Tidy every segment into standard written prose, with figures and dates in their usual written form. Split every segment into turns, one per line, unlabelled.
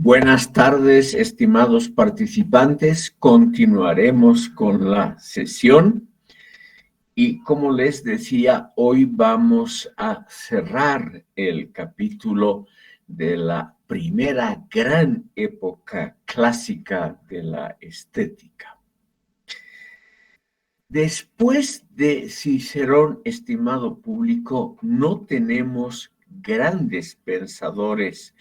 Buenas tardes, estimados participantes. Continuaremos con la sesión y, como les decía, hoy vamos a cerrar el capítulo de la primera gran época clásica de la estética. Después de Cicerón, estimado público, no tenemos grandes pensadores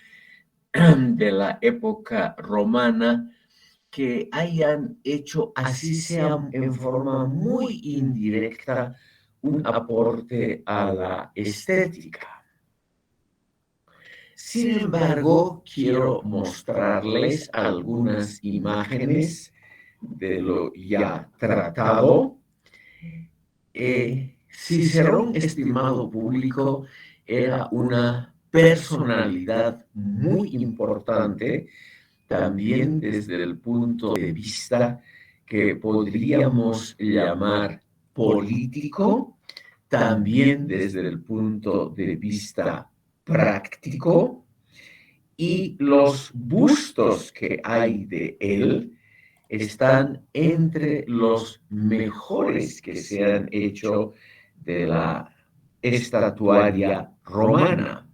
de la época romana que hayan hecho, así sea en forma muy indirecta, un aporte a la estética. Sin embargo, quiero mostrarles algunas imágenes de lo ya tratado. Cicerón, estimado público, era una personalidad muy importante, también desde el punto de vista que podríamos llamar político, también desde el punto de vista práctico, y los bustos que hay de él están entre los mejores que se han hecho de la estatuaria romana.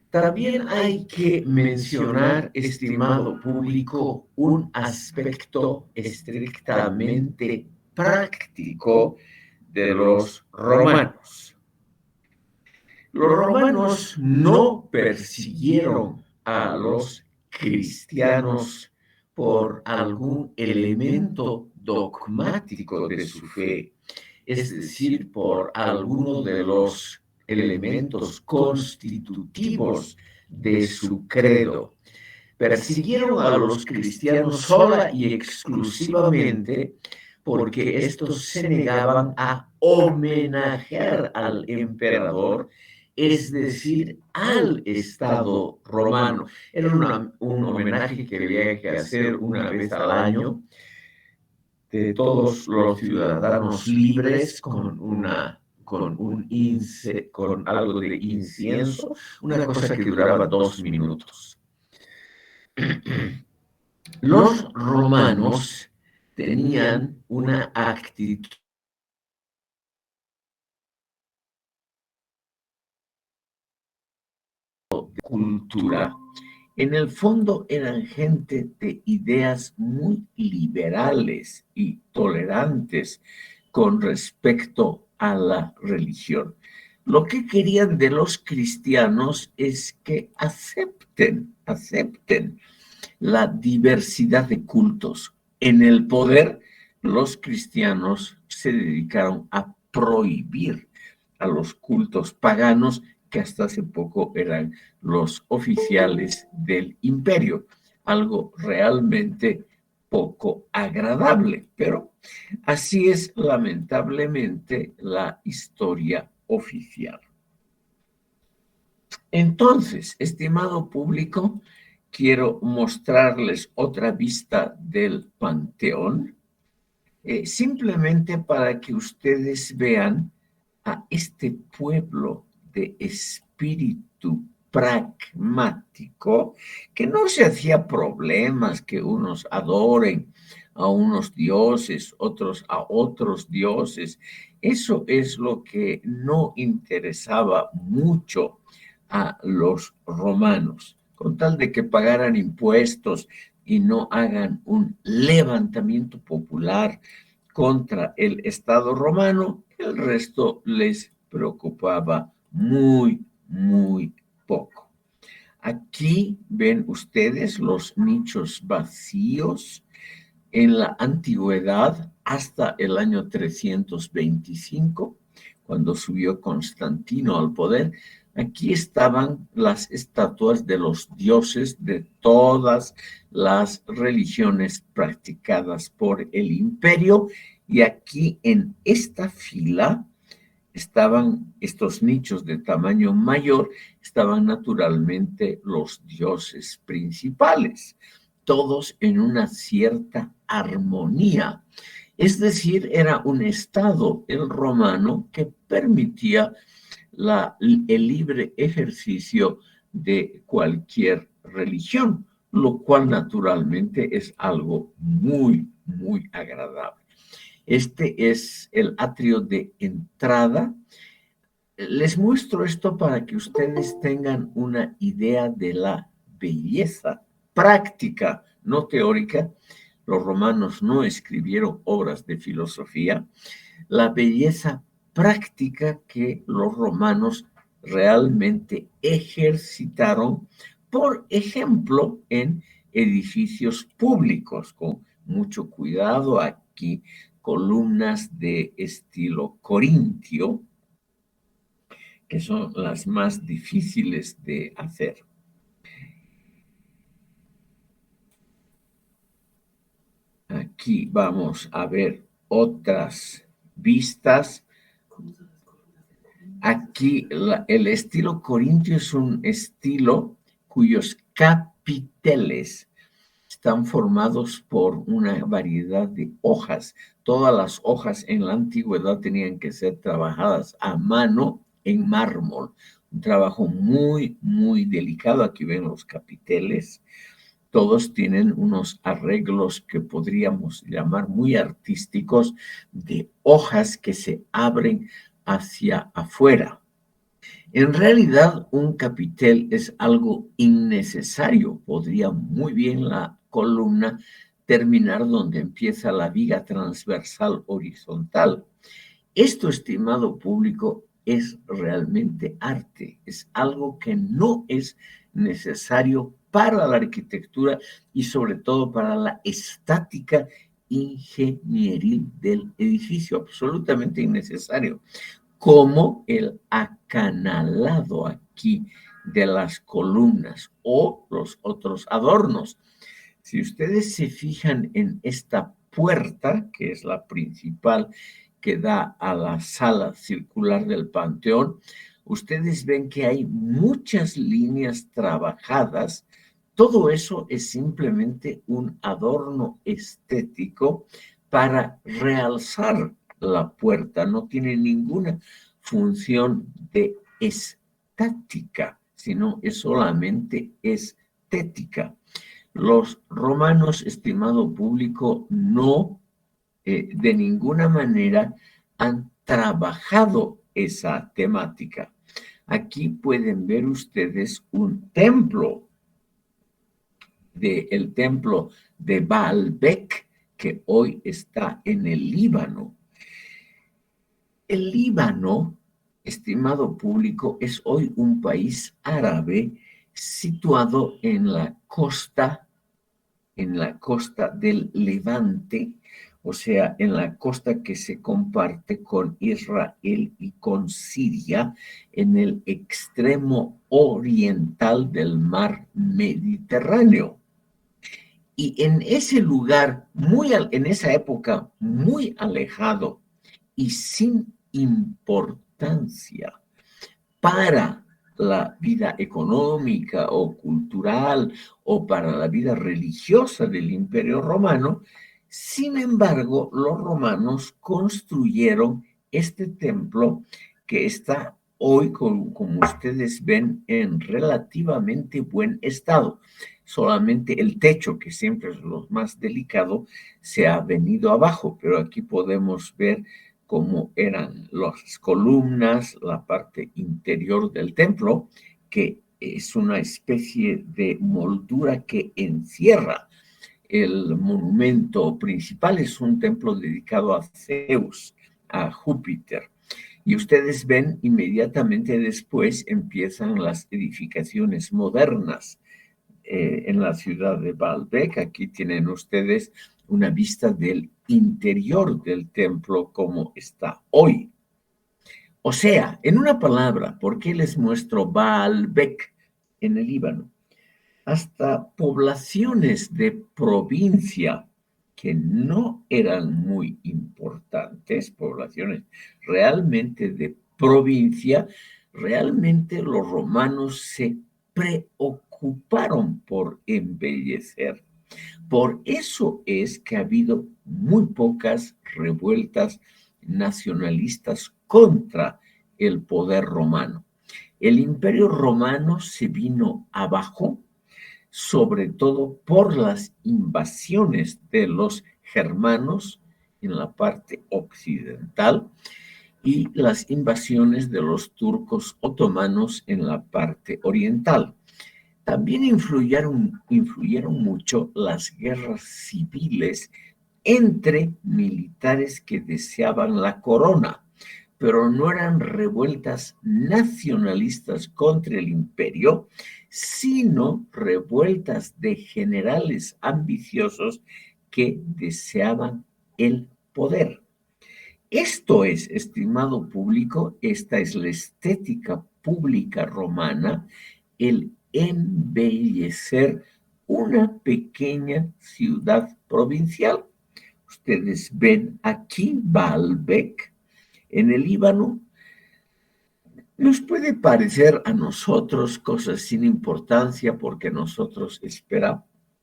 También hay que mencionar, estimado público, un aspecto estrictamente práctico de los romanos. Los romanos no persiguieron a los cristianos por algún elemento dogmático de su fe, es decir, por alguno de los elementos constitutivos de su credo. Persiguieron a los cristianos sola y exclusivamente porque estos se negaban a homenajear al emperador, es decir, al Estado romano. Era un homenaje que había que hacer una vez al año de todos los ciudadanos libres con algo de incienso, una cosa que duraba 2 minutos. Los romanos tenían una actitud de cultura. En el fondo eran gente de ideas muy liberales y tolerantes con respecto a la religión. Lo que querían de los cristianos es que acepten la diversidad de cultos. En el poder, los cristianos se dedicaron a prohibir a los cultos paganos que hasta hace poco eran los oficiales del imperio, algo realmente poco agradable, pero así es lamentablemente la historia oficial. Entonces, estimado público, quiero mostrarles otra vista del Panteón, simplemente para que ustedes vean a este pueblo de espíritu pragmático que no se hacía problemas que unos adoren a unos dioses, otros a otros dioses. Eso es lo que no interesaba mucho a los romanos, con tal de que pagaran impuestos y no hagan un levantamiento popular contra el Estado romano, el resto les preocupaba muy, muy poco. Aquí ven ustedes los nichos vacíos en la antigüedad hasta el año 325, cuando subió Constantino al poder. Aquí estaban las estatuas de los dioses de todas las religiones practicadas por el imperio, y aquí en esta fila estaban estos nichos de tamaño mayor, estaban naturalmente los dioses principales, todos en una cierta armonía. Es decir, era un estado, el romano, que permitía el libre ejercicio de cualquier religión, lo cual naturalmente es algo muy, muy agradable. Este es el atrio de entrada. Les muestro esto para que ustedes tengan una idea de la belleza práctica, no teórica. Los romanos no escribieron obras de filosofía. La belleza práctica que los romanos realmente ejercitaron, por ejemplo, en edificios públicos, con mucho cuidado aquí, columnas de estilo corintio, que son las más difíciles de hacer. Aquí vamos a ver otras vistas. Aquí el estilo corintio es un estilo cuyos capiteles están formados por una variedad de hojas. Todas las hojas en la antigüedad tenían que ser trabajadas a mano en mármol. Un trabajo muy, muy delicado. Aquí ven los capiteles. Todos tienen unos arreglos que podríamos llamar muy artísticos de hojas que se abren hacia afuera. En realidad, un capitel es algo innecesario. Podría muy bien la columna terminar donde empieza la viga transversal horizontal. Esto, estimado público, es realmente arte. Es algo que no es necesario para la arquitectura y sobre todo para la estática ingenieril del edificio. Absolutamente innecesario, como el acanalado aquí de las columnas o los otros adornos. Si ustedes se fijan en esta puerta, que es la principal que da a la sala circular del Panteón, ustedes ven que hay muchas líneas trabajadas. Todo eso es simplemente un adorno estético para realzar la puerta. No tiene ninguna función de estática, sino es solamente estética. Los romanos, estimado público, no de ninguna manera han trabajado esa temática. Aquí pueden ver ustedes un templo, el templo de Baalbek, que hoy está en el Líbano. El Líbano, estimado público, es hoy un país árabe situado en la costa del Levante, o sea, en la costa que se comparte con Israel y con Siria, en el extremo oriental del mar Mediterráneo. Y en ese lugar, en esa época, muy alejado y sin importancia para la vida económica o cultural o para la vida religiosa del Imperio Romano. Sin embargo, los romanos construyeron este templo que está hoy, como ustedes ven, en relativamente buen estado. Solamente el techo, que siempre es lo más delicado, se ha venido abajo, pero aquí podemos ver cómo eran las columnas, la parte interior del templo, que es una especie de moldura que encierra el monumento principal. Es un templo dedicado a Zeus, a Júpiter. Y ustedes ven, inmediatamente después empiezan las edificaciones modernas en la ciudad de Baalbek. Aquí tienen ustedes una vista del interior del templo como está hoy. O sea, en una palabra, ¿por qué les muestro Baalbek en el Líbano? Hasta poblaciones de provincia que no eran muy importantes, poblaciones realmente de provincia, realmente los romanos se preocuparon por embellecer. Por eso es que ha habido muy pocas revueltas nacionalistas contra el poder romano. El Imperio Romano se vino abajo sobre todo por las invasiones de los germanos en la parte occidental y las invasiones de los turcos otomanos en la parte oriental. También influyeron mucho las guerras civiles entre militares que deseaban la corona, pero no eran revueltas nacionalistas contra el imperio, sino revueltas de generales ambiciosos que deseaban el poder. Esto es, estimado público, esta es la estética pública romana, el embellecer una pequeña ciudad provincial. Ustedes ven aquí Baalbek en el Líbano. Nos puede parecer a nosotros cosas sin importancia porque nosotros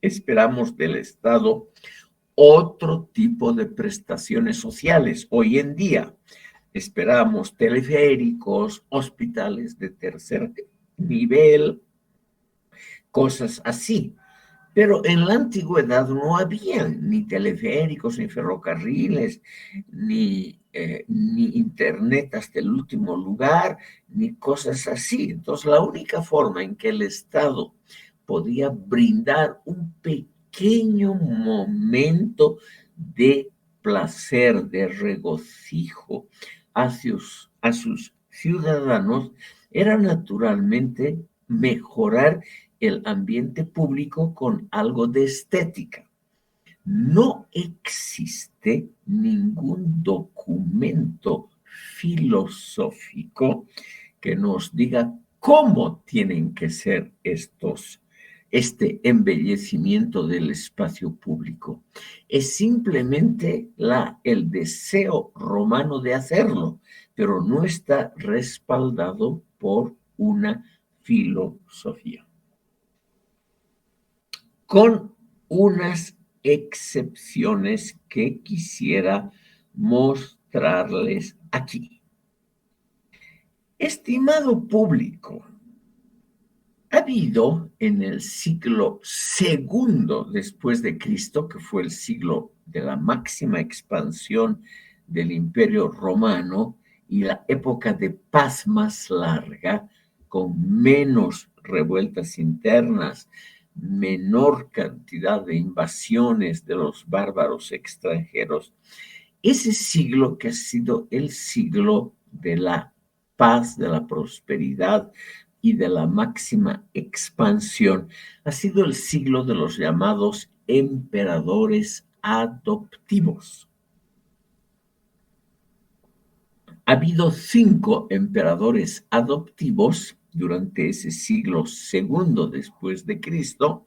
esperamos del Estado otro tipo de prestaciones sociales. Hoy en día esperamos teleféricos, hospitales de tercer nivel, cosas así. Pero en la antigüedad no había ni teleféricos, ni ferrocarriles, ni internet hasta el último lugar, ni cosas así. Entonces, la única forma en que el Estado podía brindar un pequeño momento de placer, de regocijo a sus ciudadanos era naturalmente mejorar el ambiente público con algo de estética. No existe ningún documento filosófico que nos diga cómo tienen que ser este embellecimiento del espacio público. Es simplemente el deseo romano de hacerlo, pero no está respaldado por una filosofía, con unas excepciones que quisiera mostrarles aquí. Estimado público, ha habido en el siglo II después de Cristo, que fue el siglo de la máxima expansión del Imperio Romano y la época de paz más larga, con menos revueltas internas, menor cantidad de invasiones de los bárbaros extranjeros, ese siglo que ha sido el siglo de la paz, de la prosperidad y de la máxima expansión, ha sido el siglo de los llamados emperadores adoptivos. Ha habido 5 emperadores adoptivos durante ese siglo II después de Cristo,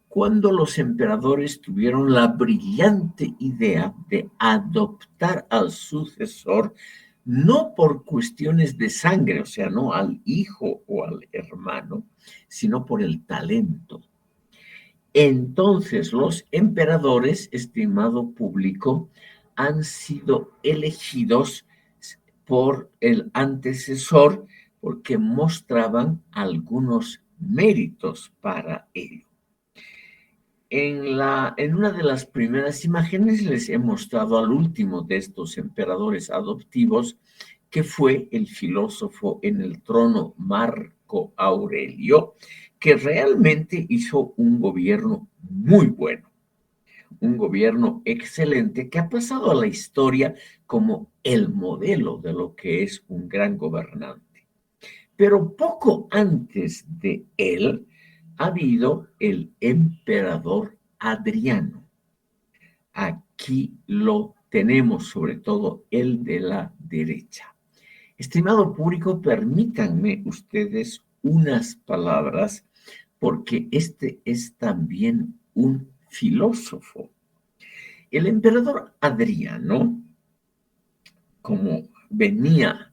cuando los emperadores tuvieron la brillante idea de adoptar al sucesor, no por cuestiones de sangre, o sea, no al hijo o al hermano, sino por el talento. Entonces, los emperadores, estimado público, han sido elegidos por el antecesor porque mostraban algunos méritos para ello. En una de las primeras imágenes les he mostrado al último de estos emperadores adoptivos, que fue el filósofo en el trono Marco Aurelio, que realmente hizo un gobierno muy bueno, un gobierno excelente que ha pasado a la historia como el modelo de lo que es un gran gobernante. Pero poco antes de él ha habido el emperador Adriano. Aquí lo tenemos, sobre todo el de la derecha. Estimado público, permítanme ustedes unas palabras, porque este es también un filósofo. El emperador Adriano, como venía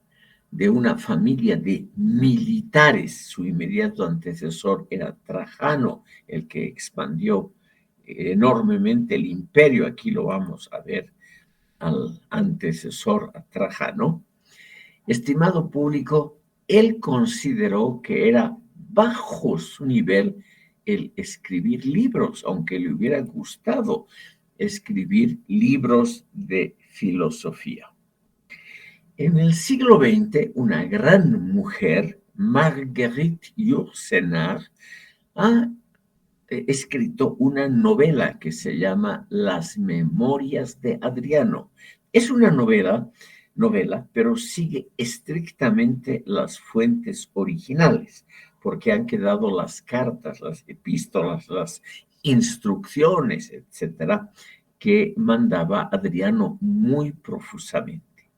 de una familia de militares, su inmediato antecesor era Trajano, el que expandió enormemente el imperio. Aquí lo vamos a ver al antecesor a Trajano. Estimado público, él consideró que era bajo su nivel el escribir libros, aunque le hubiera gustado escribir libros de filosofía. En el siglo XX, una gran mujer, Marguerite Yourcenar, ha escrito una novela que se llama Las Memorias de Adriano. Es una novela, pero sigue estrictamente las fuentes originales, porque han quedado las cartas, las epístolas, las instrucciones, etcétera, que mandaba Adriano muy profusamente.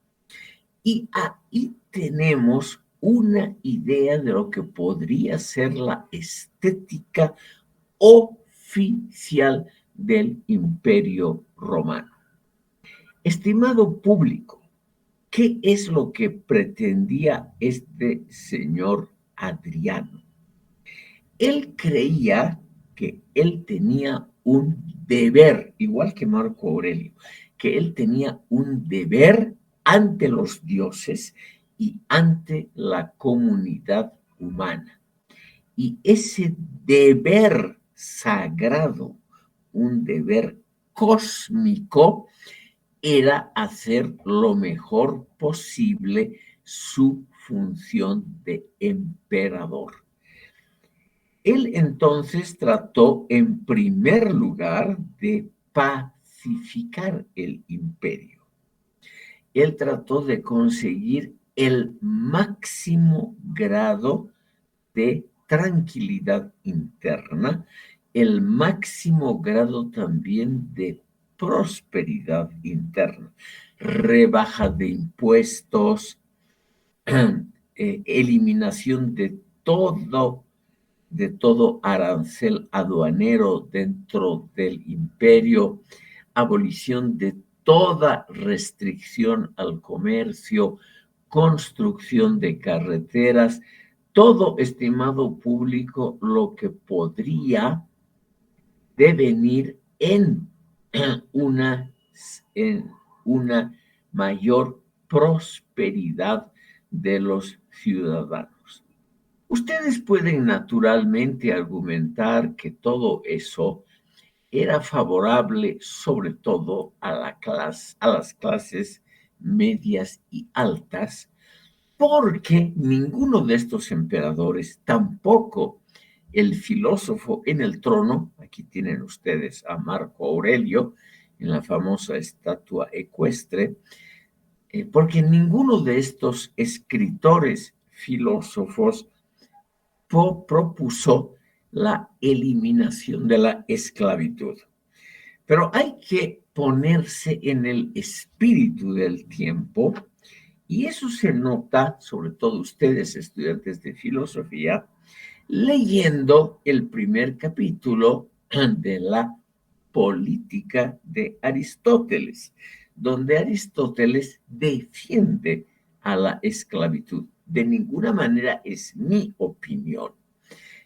Y ahí tenemos una idea de lo que podría ser la estética oficial del Imperio Romano. Estimado público, ¿qué es lo que pretendía este señor Adriano? Él creía que él tenía un deber, igual que Marco Aurelio, que él tenía un deber ante los dioses y ante la comunidad humana. Y ese deber sagrado, un deber cósmico, era hacer lo mejor posible su función de emperador. Él entonces trató en primer lugar de pacificar el imperio. Él trató de conseguir el máximo grado de tranquilidad interna, el máximo grado también de prosperidad interna, rebaja de impuestos, eliminación de todo arancel aduanero dentro del imperio, abolición de toda restricción al comercio, construcción de carreteras, todo, estimado público, lo que podría devenir una, en una mayor prosperidad de los ciudadanos. Ustedes pueden naturalmente argumentar que todo eso era favorable sobre todo a las clases medias y altas, porque ninguno de estos emperadores, tampoco el filósofo en el trono, aquí tienen ustedes a Marco Aurelio en la famosa estatua ecuestre, porque ninguno de estos escritores filósofos propuso la eliminación de la esclavitud. Pero hay que ponerse en el espíritu del tiempo, y eso se nota, sobre todo ustedes, estudiantes de filosofía, leyendo el primer capítulo de la Política de Aristóteles, donde Aristóteles defiende a la esclavitud. De ninguna manera es mi opinión,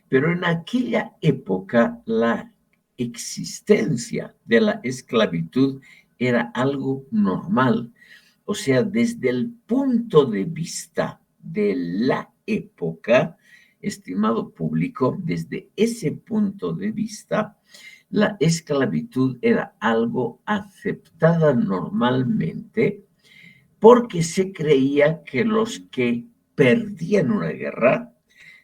pero en aquella época la existencia de la esclavitud era algo normal. O sea, desde el punto de vista de la época, estimado público, desde ese punto de vista, la esclavitud era algo aceptada normalmente porque se creía que los que perdían una guerra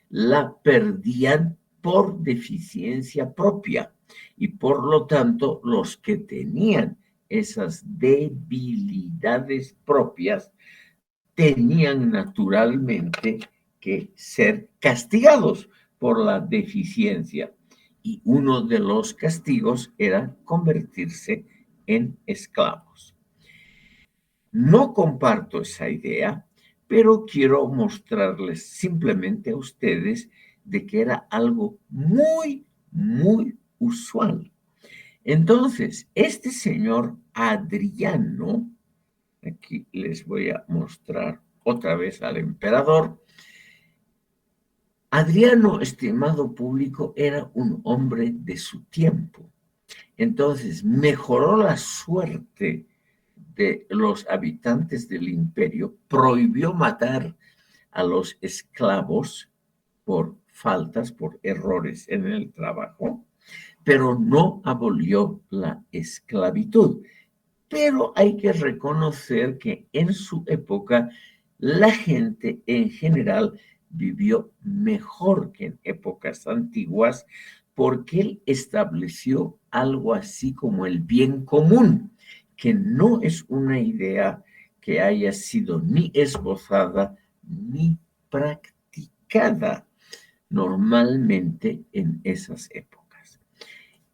la perdían por deficiencia propia y por lo tanto los que tenían esas debilidades propias tenían naturalmente que ser castigados por la deficiencia. Y uno de los castigos era convertirse en esclavos. No comparto esa idea, pero quiero mostrarles simplemente a ustedes de que era algo muy, muy usual. Entonces, este señor Adriano, aquí les voy a mostrar otra vez al emperador. Adriano, estimado público, era un hombre de su tiempo. Entonces, mejoró la suerte de los habitantes del imperio, prohibió matar a los esclavos por faltas, por errores en el trabajo, pero no abolió la esclavitud. Pero hay que reconocer que en su época la gente en general vivió mejor que en épocas antiguas porque él estableció algo así como el bien común, que no es una idea que haya sido ni esbozada ni practicada normalmente en esas épocas.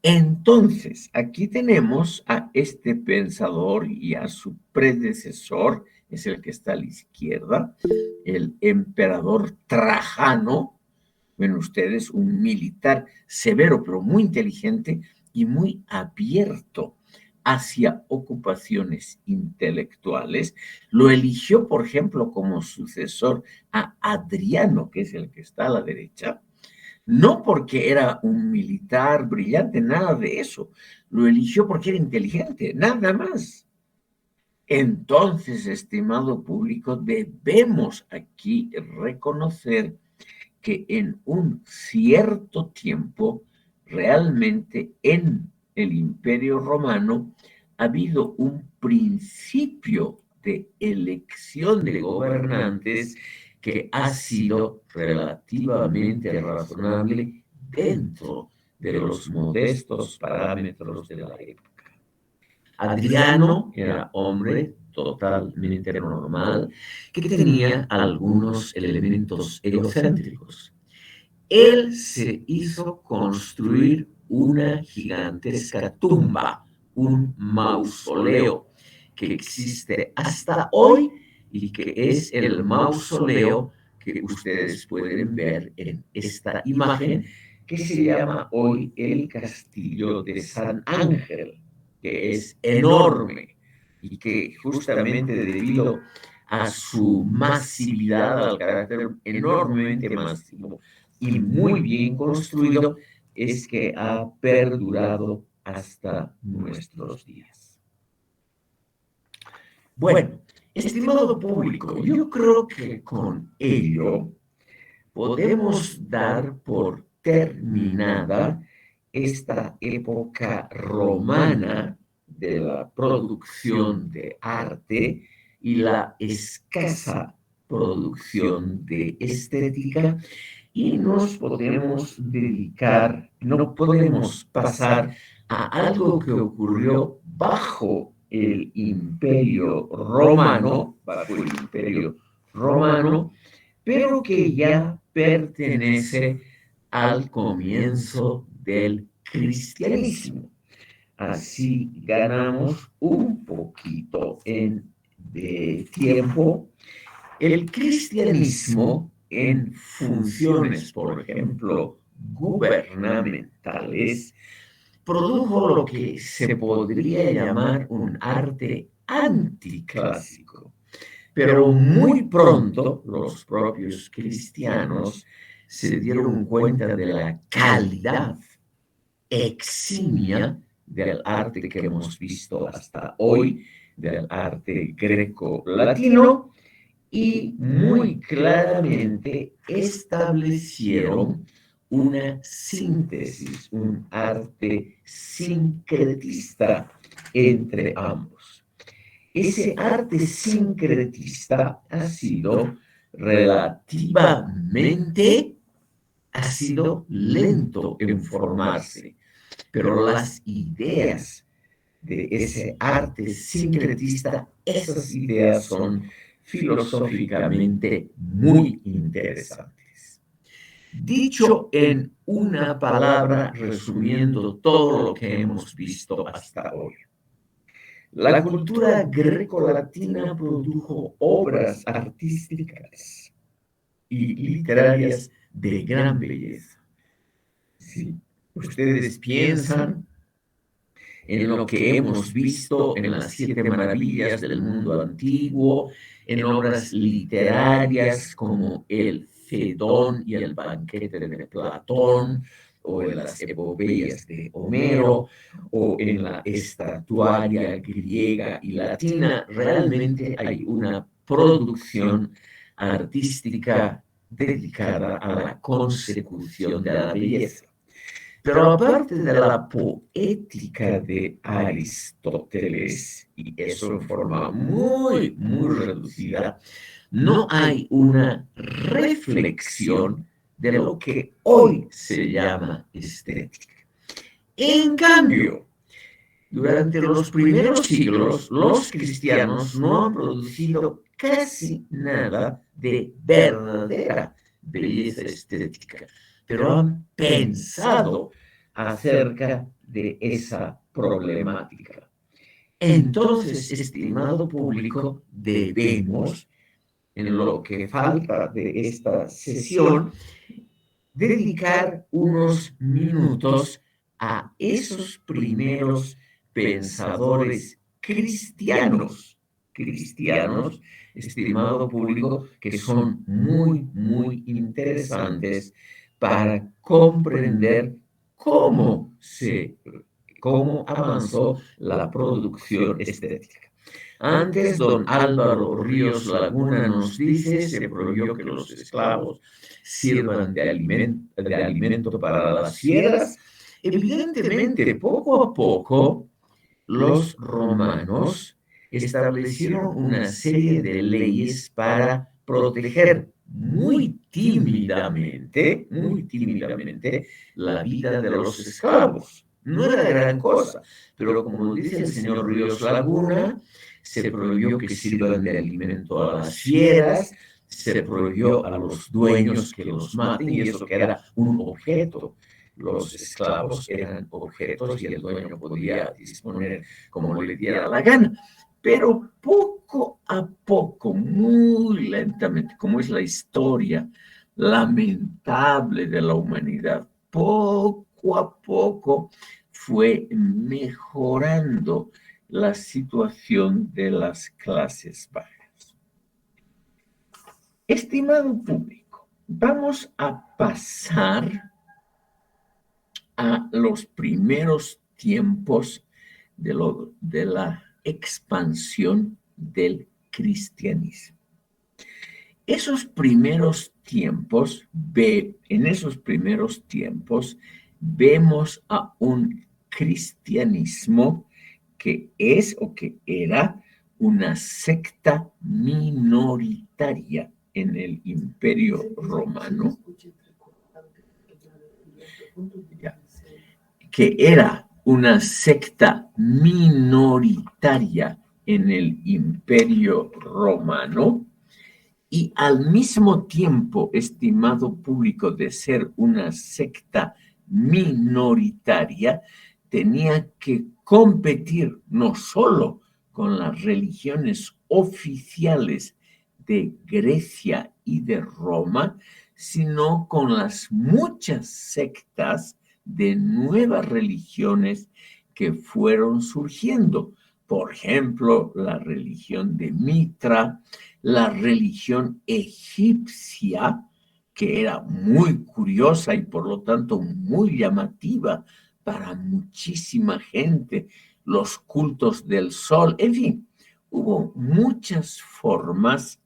Entonces, aquí tenemos a este pensador y a su predecesor, es el que está a la izquierda, el emperador Trajano. Ven ustedes, un militar severo, pero muy inteligente y muy abierto hacia ocupaciones intelectuales. Lo eligió, por ejemplo, como sucesor a Adriano, que es el que está a la derecha, no porque era un militar brillante, nada de eso. Lo eligió porque era inteligente, nada más. Entonces, estimado público, debemos aquí reconocer que en un cierto tiempo, realmente en el Imperio Romano, ha habido un principio de elección de gobernantes que ha sido relativamente razonable dentro de los modestos parámetros de la época. Adriano era hombre totalmente normal que tenía algunos elementos egocéntricos. Él se hizo construir una gigantesca tumba, un mausoleo que existe hasta hoy y que es el mausoleo que ustedes pueden ver en esta imagen, que se llama hoy el Castillo de San Ángel, que es enorme y que justamente debido a su masividad, al carácter enormemente masivo y muy bien construido, es que ha perdurado hasta nuestros días. Bueno, estimado público, yo creo que con ello podemos dar por terminada esta época romana de la producción de arte y la escasa producción de estética, y nos podemos dedicar, no podemos pasar a algo que ocurrió bajo el Imperio Romano, pero que ya pertenece al comienzo del cristianismo. Así ganamos un poquito de tiempo. El cristianismo en funciones, por ejemplo, gubernamentales, produjo lo que se podría llamar un arte anticlásico. Pero muy pronto los propios cristianos se dieron cuenta de la calidad eximia del arte que hemos visto hasta hoy, del arte greco-latino, y muy claramente establecieron una síntesis, un arte sincretista entre ambos. Ese arte sincretista ha sido lento en formarse, pero las ideas de ese arte sincretista, esas ideas son filosóficamente muy interesantes. Dicho en una palabra, resumiendo todo lo que hemos visto hasta hoy, la cultura greco-latina produjo obras artísticas y literarias de gran belleza. Si ustedes piensan en lo que hemos visto en las 7 maravillas del mundo antiguo, en obras literarias como el Fedón y el banquete de Platón, o en las epopeyas de Homero, o en la estatuaria griega y latina, realmente hay una producción artística dedicada a la consecución de la belleza. Pero aparte de la poética de Aristóteles, y eso en forma muy reducida, no hay una reflexión de lo que hoy se llama estética. En cambio, durante los primeros siglos, los cristianos no han producido casi nada de verdadera belleza estética, pero han pensado acerca de esa problemática. Entonces, estimado público, debemos, en lo que falta de esta sesión, dedicar unos minutos a esos primeros pensadores cristianos, estimado público, que son muy interesantes para comprender cómo cómo avanzó la producción estética. Antes, don Álvaro Ríos Laguna nos dice, se prohibió que los esclavos sirvan de alimento para las fieras. Evidentemente, poco a poco, los romanos establecieron una serie de leyes para proteger muy tímidamente, la vida de los esclavos. No era gran cosa, pero como dice el señor Ríos Laguna, se prohibió que sirvan de alimento a las fieras, se prohibió a los dueños que los maten, y eso que era un objeto. Los esclavos eran objetos y el dueño podía disponer como le diera la gana. Pero poco a poco, muy lentamente, como es la historia lamentable de la humanidad, poco a poco fue mejorando la situación de las clases bajas. Estimado público, vamos a pasar a los primeros tiempos de la expansión del cristianismo. En esos primeros tiempos vemos a un cristianismo que es o que era una secta minoritaria en el Imperio Romano, que era una secta minoritaria en el Imperio Romano, y al mismo tiempo, estimado público, de ser una secta minoritaria, tenía que competir no solo con las religiones oficiales de Grecia y de Roma, sino con las muchas sectas de nuevas religiones que fueron surgiendo. Por ejemplo, la religión de Mitra, la religión egipcia, que era muy curiosa y por lo tanto muy llamativa para muchísima gente, los cultos del sol, en fin, hubo muchas formas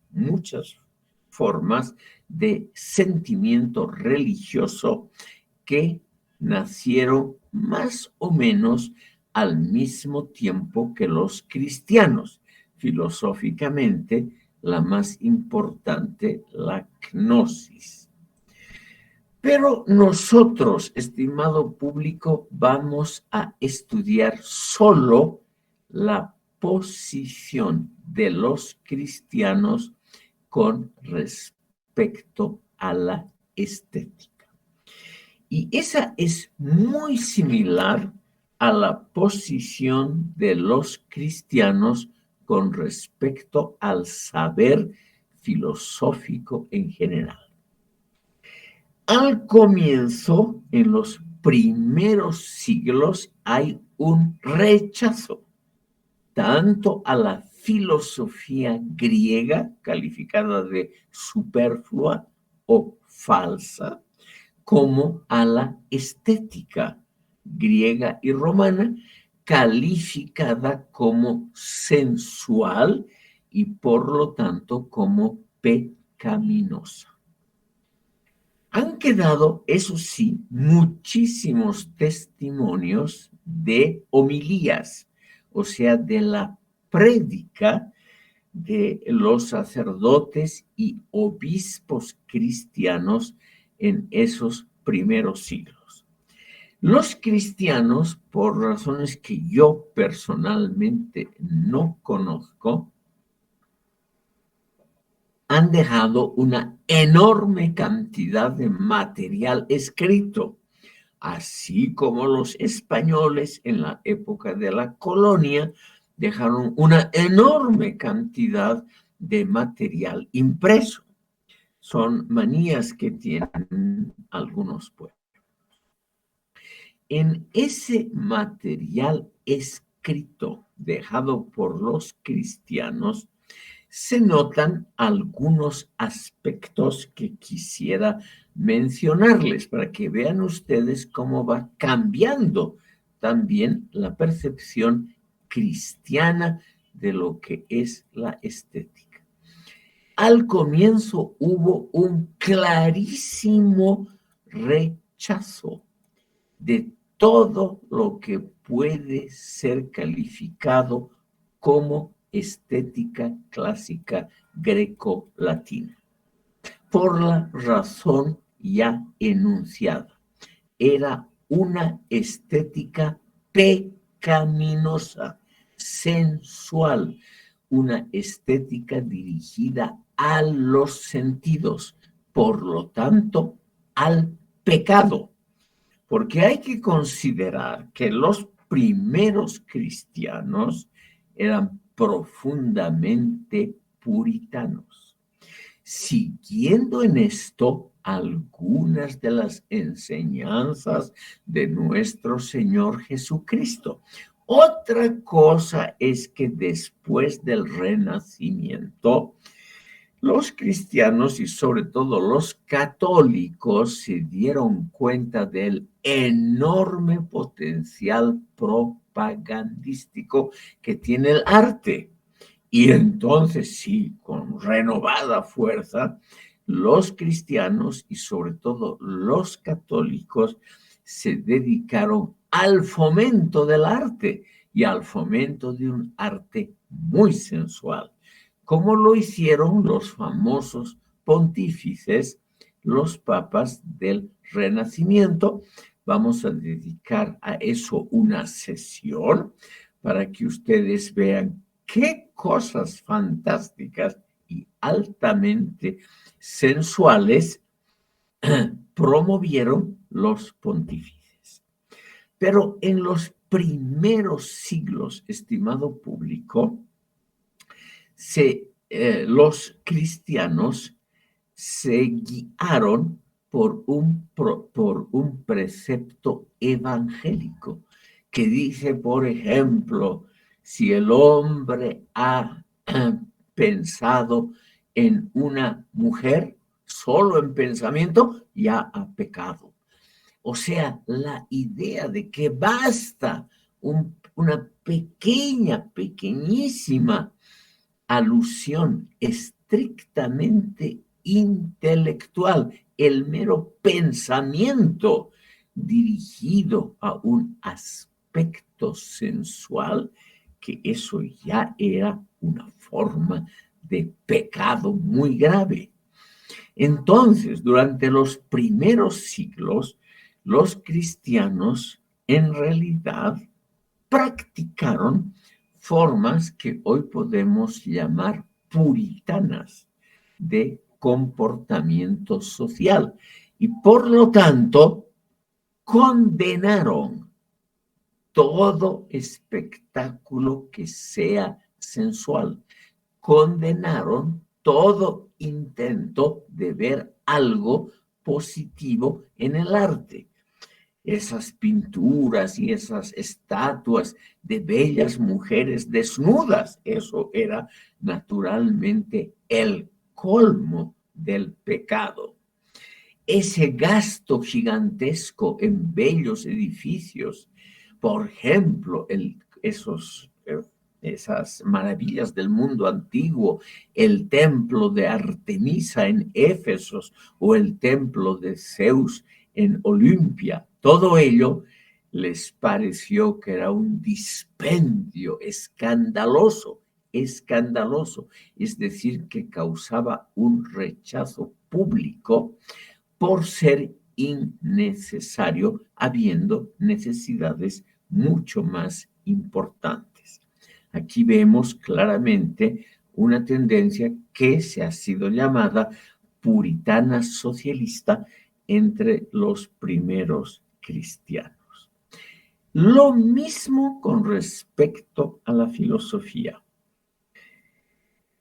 de sentimiento religioso que nacieron más o menos al mismo tiempo que los cristianos. Filosóficamente, la más importante, la gnosis. Pero nosotros, estimado público, vamos a estudiar solo la posición de los cristianos con respecto a la estética. Y esa es muy similar a la posición de los cristianos con respecto al saber filosófico en general. Al comienzo, en los primeros siglos, hay un rechazo tanto a la filosofía griega, calificada de superflua o falsa, como a la estética griega y romana, calificada como sensual y por lo tanto como pecaminosa. Han quedado, eso sí, muchísimos testimonios de homilías, o sea, de la prédica de los sacerdotes y obispos cristianos en esos primeros siglos. Los cristianos, por razones que yo personalmente no conozco, han dejado una enorme cantidad de material escrito, así como los españoles en la época de la colonia dejaron una enorme cantidad de material impreso. Son manías que tienen algunos pueblos. En ese material escrito dejado por los cristianos se notan algunos aspectos que quisiera mencionarles para que vean ustedes cómo va cambiando también la percepción cristiana de lo que es la estética. Al comienzo hubo un clarísimo rechazo de todo lo que puede ser calificado como estética clásica greco-latina, por la razón ya enunciada. Era una estética pecaminosa, sensual, una estética dirigida a los sentidos, por lo tanto, al pecado. Porque hay que considerar que los primeros cristianos eran profundamente puritanos, siguiendo en esto algunas de las enseñanzas de nuestro Señor Jesucristo. Otra cosa es que después del Renacimiento, los cristianos y sobre todo los católicos se dieron cuenta del enorme potencial propagandístico que tiene el arte. Y entonces sí, con renovada fuerza, los cristianos y sobre todo los católicos se dedicaron al fomento del arte y al fomento de un arte muy sensual, como lo hicieron los famosos pontífices, los papas del Renacimiento. Vamos a dedicar a eso una sesión para que ustedes vean qué cosas fantásticas y altamente sensuales promovieron los pontífices. Pero en los primeros siglos, estimado público, los cristianos se guiaron por un precepto evangélico que dice, por ejemplo, si el hombre ha pensado en una mujer, solo en pensamiento, ya ha pecado. O sea, la idea de que basta una pequeñísima alusión estrictamente intelectual, el mero pensamiento dirigido a un aspecto sensual, que eso ya era una forma de pecado muy grave. Entonces, durante los primeros siglos, los cristianos en realidad practicaron formas que hoy podemos llamar puritanas de comportamiento social y por lo tanto condenaron todo espectáculo que sea sensual, condenaron todo intento de ver algo positivo en el arte. Esas pinturas y esas estatuas de bellas mujeres desnudas, eso era naturalmente el colmo del pecado. Ese gasto gigantesco en bellos edificios, por ejemplo, esos esas maravillas del mundo antiguo, el templo de Artemisa en Éfesos o el templo de Zeus en Olimpia, todo ello les pareció que era un dispendio escandaloso, escandaloso, es decir, que causaba un rechazo público por ser innecesario, habiendo necesidades mucho más importantes. Aquí vemos claramente una tendencia que se ha sido llamada puritana socialista entre los primeros cristianos. Lo mismo con respecto a la filosofía.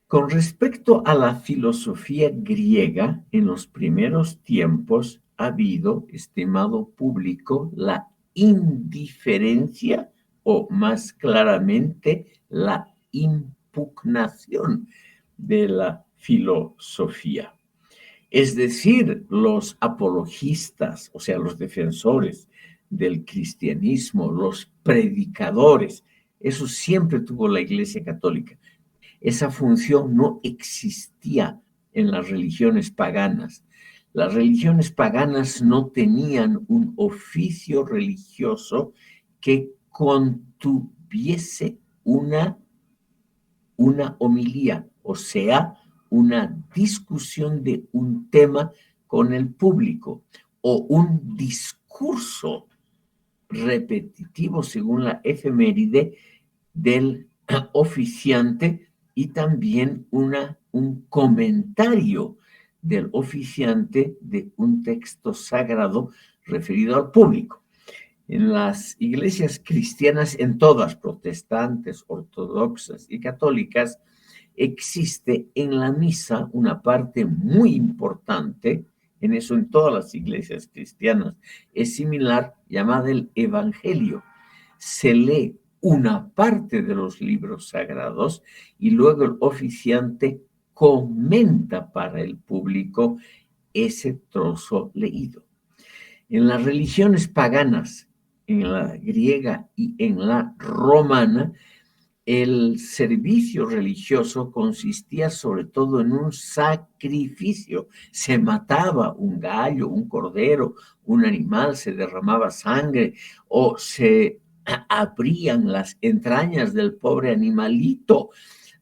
Con respecto a la filosofía griega, en los primeros tiempos ha habido, estimado público, la indiferencia o más claramente la impugnación de la filosofía. Es decir, los apologistas, o sea, los defensores del cristianismo, los predicadores, eso siempre tuvo la Iglesia Católica. Esa función no existía en las religiones paganas. Las religiones paganas no tenían un oficio religioso que contuviese una homilía, o sea, una discusión de un tema con el público o un discurso repetitivo según la efeméride del oficiante y también un comentario del oficiante de un texto sagrado referido al público. En las iglesias cristianas, en todas, protestantes, ortodoxas y católicas, existe en la misa una parte muy importante, en eso en todas las iglesias cristianas es similar, llamada el Evangelio. Se lee una parte de los libros sagrados y luego el oficiante comenta para el público ese trozo leído. En las religiones paganas, en la griega y en la romana, el servicio religioso consistía sobre todo en un sacrificio. Se mataba un gallo, un cordero, un animal, se derramaba sangre o se abrían las entrañas del pobre animalito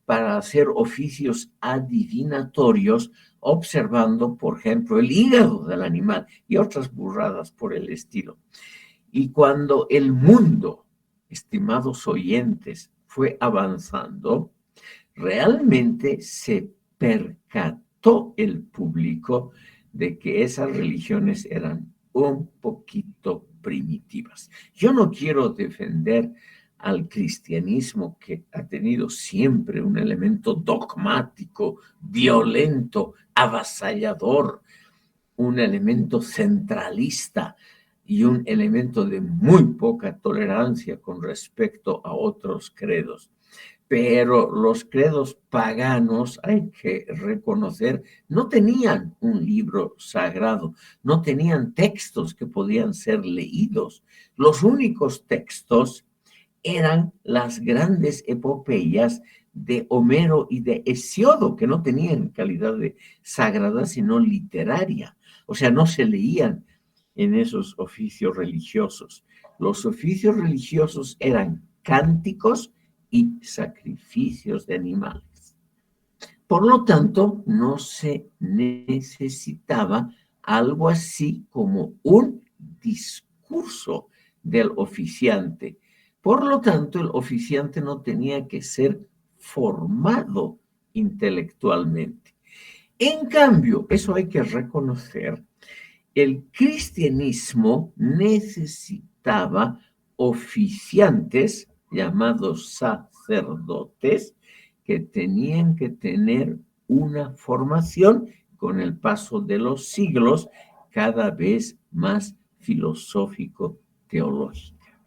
para hacer oficios adivinatorios, observando, por ejemplo, el hígado del animal y otras burradas por el estilo. Y cuando el mundo, estimados oyentes, fue avanzando, realmente se percató el público de que esas religiones eran un poquito primitivas. Yo no quiero defender al cristianismo, que ha tenido siempre un elemento dogmático, violento, avasallador, un elemento centralista y un elemento de muy poca tolerancia con respecto a otros credos. Pero los credos paganos, hay que reconocer, no tenían un libro sagrado, no tenían textos que podían ser leídos. Los únicos textos eran las grandes epopeyas de Homero y de Hesiodo, que no tenían calidad de sagrada, sino literaria. O sea, no se leían en esos oficios religiosos. Los oficios religiosos eran cánticos y sacrificios de animales. Por lo tanto, no se necesitaba algo así como un discurso del oficiante. Por lo tanto, el oficiante no tenía que ser formado intelectualmente. En cambio, eso hay que reconocer, el cristianismo necesitaba oficiantes llamados sacerdotes que tenían que tener una formación con el paso de los siglos cada vez más filosófico-teológica,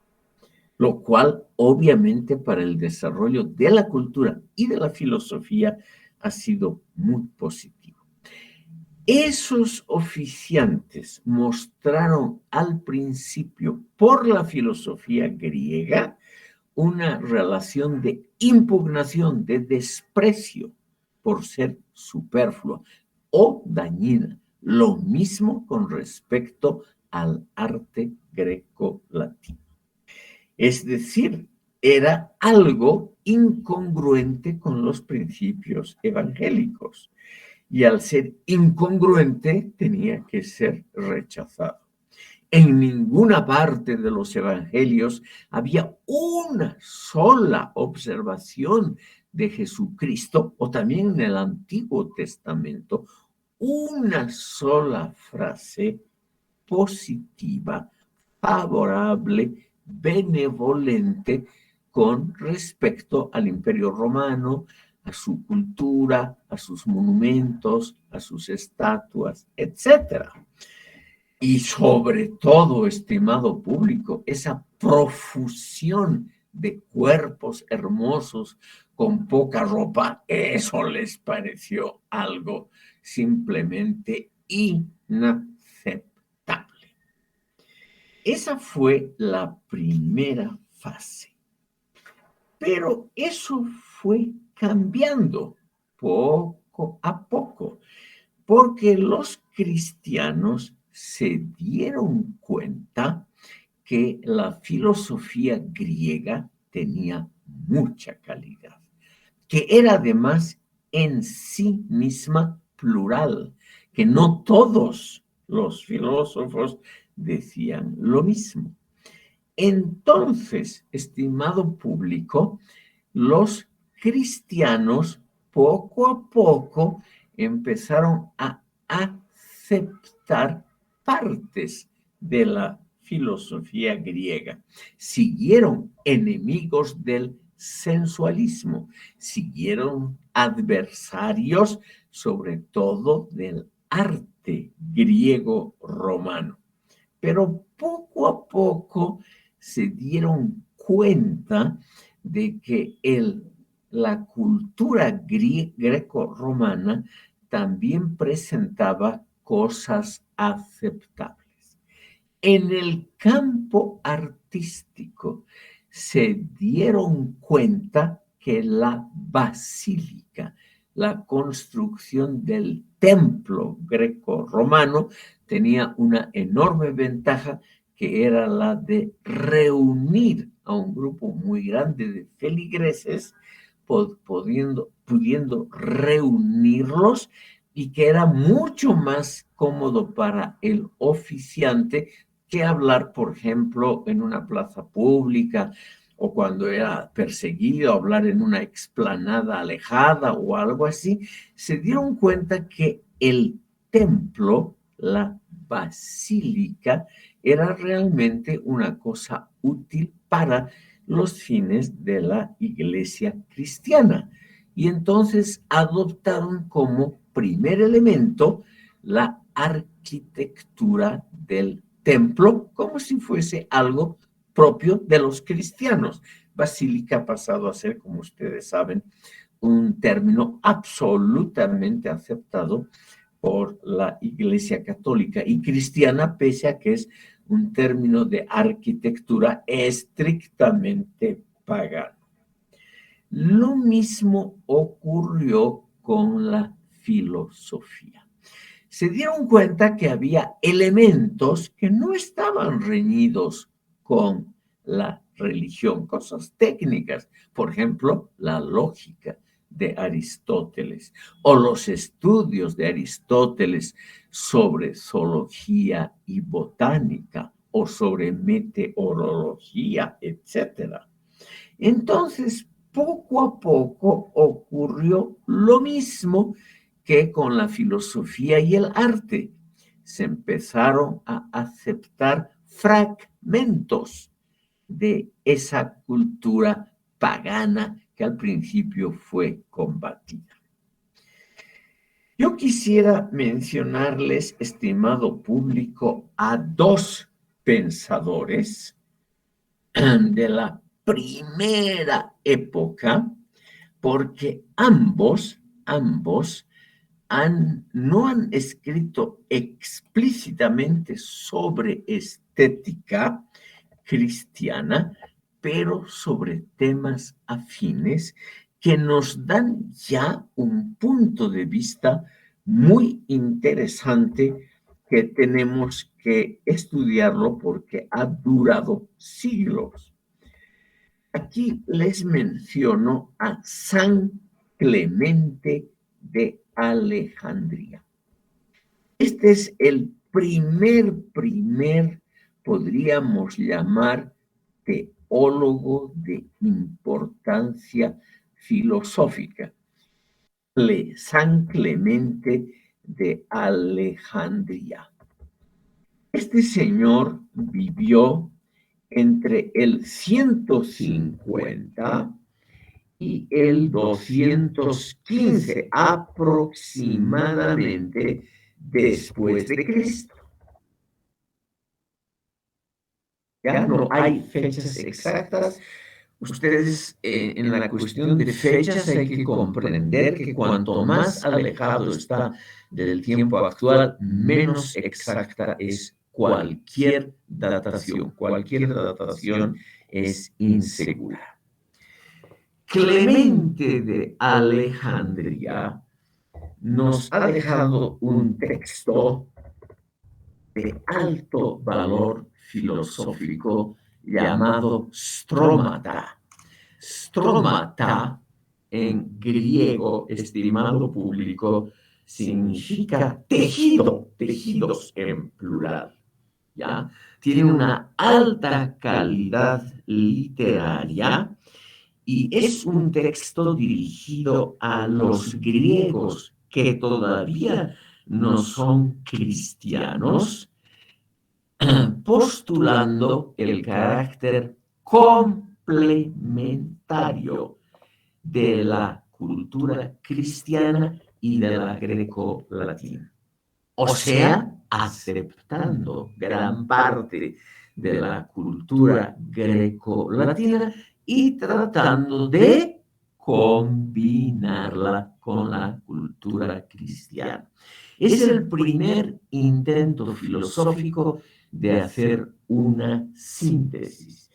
lo cual obviamente para el desarrollo de la cultura y de la filosofía ha sido muy positivo. Esos oficiantes mostraron al principio por la filosofía griega una relación de impugnación, de desprecio por ser superflua o dañina. Lo mismo con respecto al arte greco-latino. Es decir, era algo incongruente con los principios evangélicos y al ser incongruente tenía que ser rechazado. En ninguna parte de los evangelios había una sola observación de Jesucristo, o también en el Antiguo Testamento, una sola frase positiva, favorable, benevolente con respecto al Imperio Romano, a su cultura, a sus monumentos, a sus estatuas, etcétera. Y sobre todo, estimado público, esa profusión de cuerpos hermosos con poca ropa, eso les pareció algo simplemente inaceptable. Esa fue la primera fase. Pero eso fue cambiando poco a poco, porque los cristianos se dieron cuenta que la filosofía griega tenía mucha calidad, que era además en sí misma plural, que no todos los filósofos decían lo mismo. Entonces, estimado público, los cristianos poco a poco empezaron a aceptar partes de la filosofía griega. Siguieron enemigos del sensualismo, siguieron adversarios sobre todo del arte griego romano. Pero poco a poco se dieron cuenta de que la cultura greco-romana también presentaba cosas aceptables. En el campo artístico se dieron cuenta que la basílica, la construcción del templo greco-romano, tenía una enorme ventaja, que era la de reunir a un grupo muy grande de feligreses, pudiendo reunirlos, y que era mucho más cómodo para el oficiante que hablar, por ejemplo, en una plaza pública, o cuando era perseguido, hablar en una explanada alejada o algo así. Se dieron cuenta que el templo, la basílica, era realmente una cosa útil para los fines de la iglesia cristiana. Y entonces adoptaron como primer elemento la arquitectura del templo, como si fuese algo propio de los cristianos. Basílica ha pasado a ser, como ustedes saben, un término absolutamente aceptado por la Iglesia Católica y cristiana, pese a que es un término de arquitectura estrictamente pagano. Lo mismo ocurrió con la filosofía. Se dieron cuenta que había elementos que no estaban reñidos con la religión, cosas técnicas, por ejemplo, la lógica de Aristóteles o los estudios de Aristóteles sobre zoología y botánica o sobre meteorología, etcétera. Entonces, poco a poco ocurrió lo mismo que con la filosofía y el arte. Se empezaron a aceptar fragmentos de esa cultura pagana que al principio fue combatida. Yo quisiera mencionarles, estimado público, a dos pensadores de la primera época, porque ambos no han escrito explícitamente sobre estética cristiana, pero sobre temas afines que nos dan ya un punto de vista muy interesante que tenemos que estudiarlo porque ha durado siglos. Aquí les menciono a San Clemente de Alejandría. Este es el podríamos llamar, teólogo de importancia filosófica, San Clemente de Alejandría. Este señor vivió entre el 150 y el 215 aproximadamente después de Cristo. Ya no hay fechas exactas. Ustedes, en la cuestión de fechas hay que comprender que cuanto más alejado está del tiempo actual, menos exacta es cualquier datación. Cualquier datación es insegura. Clemente de Alejandría nos ha dejado un texto de alto valor filosófico llamado Strómata. Strómata, en griego, estimado público, significa tejido, tejidos en plural, ¿ya? Tiene una alta calidad literaria y es un texto dirigido a los griegos que todavía no son cristianos, postulando el carácter complementario de la cultura cristiana y de la greco-latina. O sea, aceptando gran parte de la cultura greco-latina y tratando de combinarla con la cultura cristiana. Es el primer intento filosófico de hacer una síntesis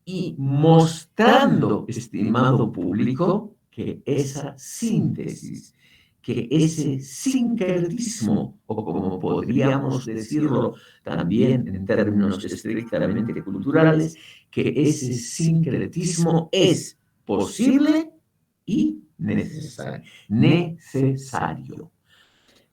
y mostrando, estimado público, que esa síntesis, que ese sincretismo, o como podríamos decirlo también en términos estrictamente culturales, que ese sincretismo es posible y necesario.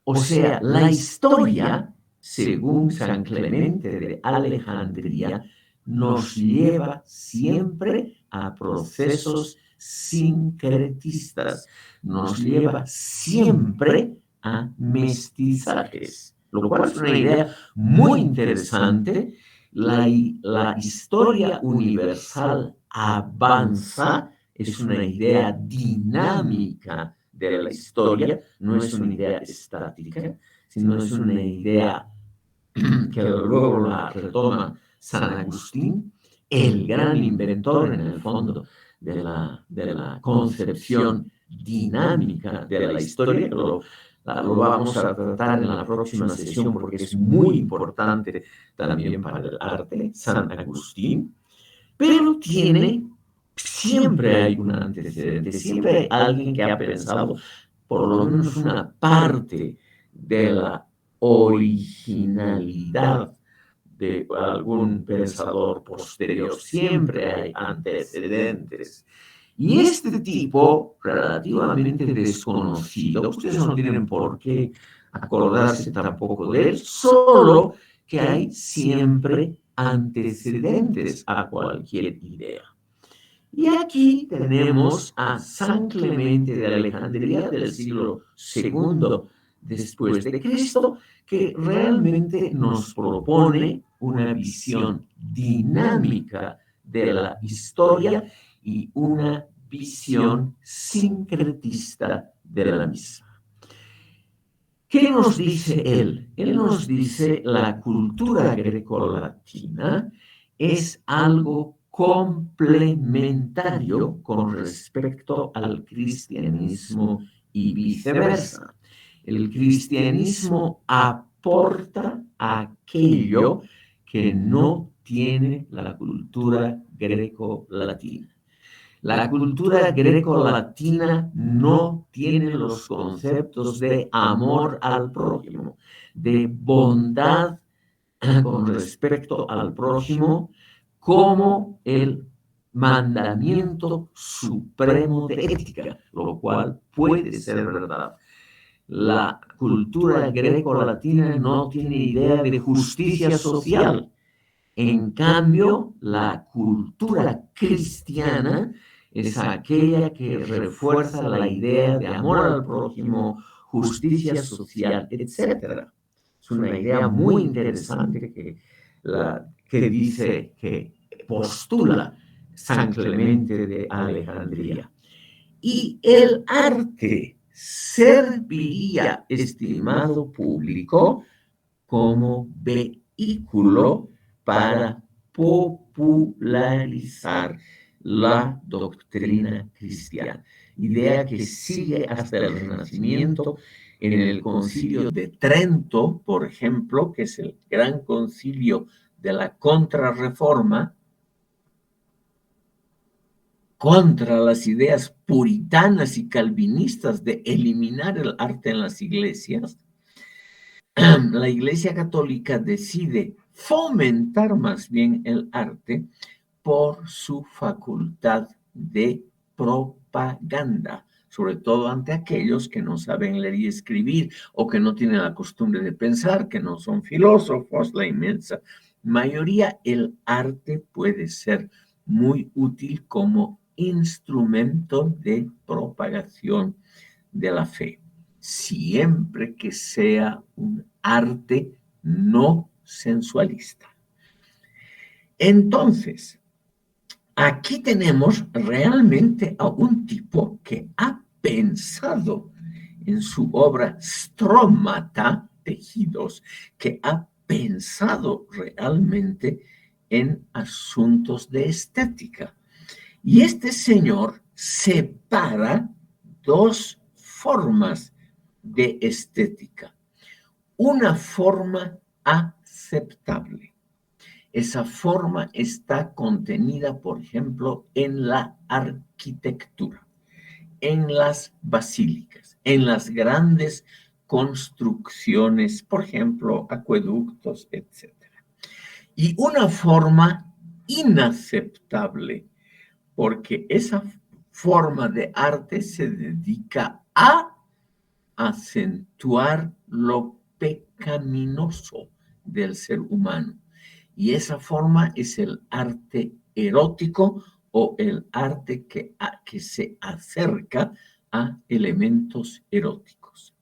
O sea, la historia, según San Clemente de Alejandría, nos lleva siempre a procesos sincretistas, nos lleva siempre a mestizajes, lo cual es una idea muy interesante. La historia universal avanza, es una idea dinámica de la historia, no es una idea estática, sino es una idea que luego la retoma San Agustín, el gran inventor en el fondo de la concepción dinámica de la historia, que lo vamos a tratar en la próxima sesión porque es muy importante también para el arte, San Agustín, pero siempre hay un antecedente, siempre hay alguien que ha pensado por lo menos una parte de la originalidad de algún pensador posterior. Siempre hay antecedentes. Y este tipo, relativamente desconocido, ustedes no tienen por qué acordarse tampoco de él, solo que hay siempre antecedentes a cualquier idea. Y aquí tenemos a San Clemente de Alejandría del siglo II después de Cristo, que realmente nos propone una visión dinámica de la historia y una visión sincretista de la misma. ¿Qué nos dice él? Él nos dice la cultura grecolatina es algo complementario con respecto al cristianismo y viceversa. El cristianismo aporta aquello
que no tiene la cultura greco-latina. La cultura greco-latina no tiene los conceptos de amor al prójimo, de bondad con respecto al prójimo, como el mandamiento supremo de ética, lo cual puede ser verdad. La cultura greco-latina no tiene idea de justicia social. En cambio, la cultura cristiana es aquella que refuerza la idea de amor al prójimo, justicia social, etc. Es una idea muy interesante que dice, que postula San Clemente de Alejandría. Y el arte serviría, estimado público, como vehículo para popularizar la doctrina cristiana. Idea que sigue hasta el Renacimiento. En el Concilio de Trento, por ejemplo, que es el gran concilio de la Contrarreforma, contra las ideas puritanas y calvinistas de eliminar el arte en las iglesias, la Iglesia Católica decide fomentar más bien el arte por su facultad de propaganda, sobre todo ante aquellos que no saben leer y escribir o que no tienen la costumbre de pensar, que no son filósofos, la inmensa mayoría. El arte puede ser muy útil como instrumento de propagación de la fe, siempre que sea un arte no sensualista. Entonces, aquí tenemos realmente a un tipo que ha pensado en su obra Stromata, Tejidos, que ha pensado realmente en asuntos de estética. Y este señor separa dos formas de estética. Una forma aceptable. Esa forma está contenida, por ejemplo, en la arquitectura, en las basílicas, en las grandes construcciones, por ejemplo, acueductos, etc. Y una forma inaceptable, porque esa forma de arte se dedica a acentuar lo pecaminoso del ser humano. Y esa forma es el arte erótico o el arte que se acerca a elementos eróticos.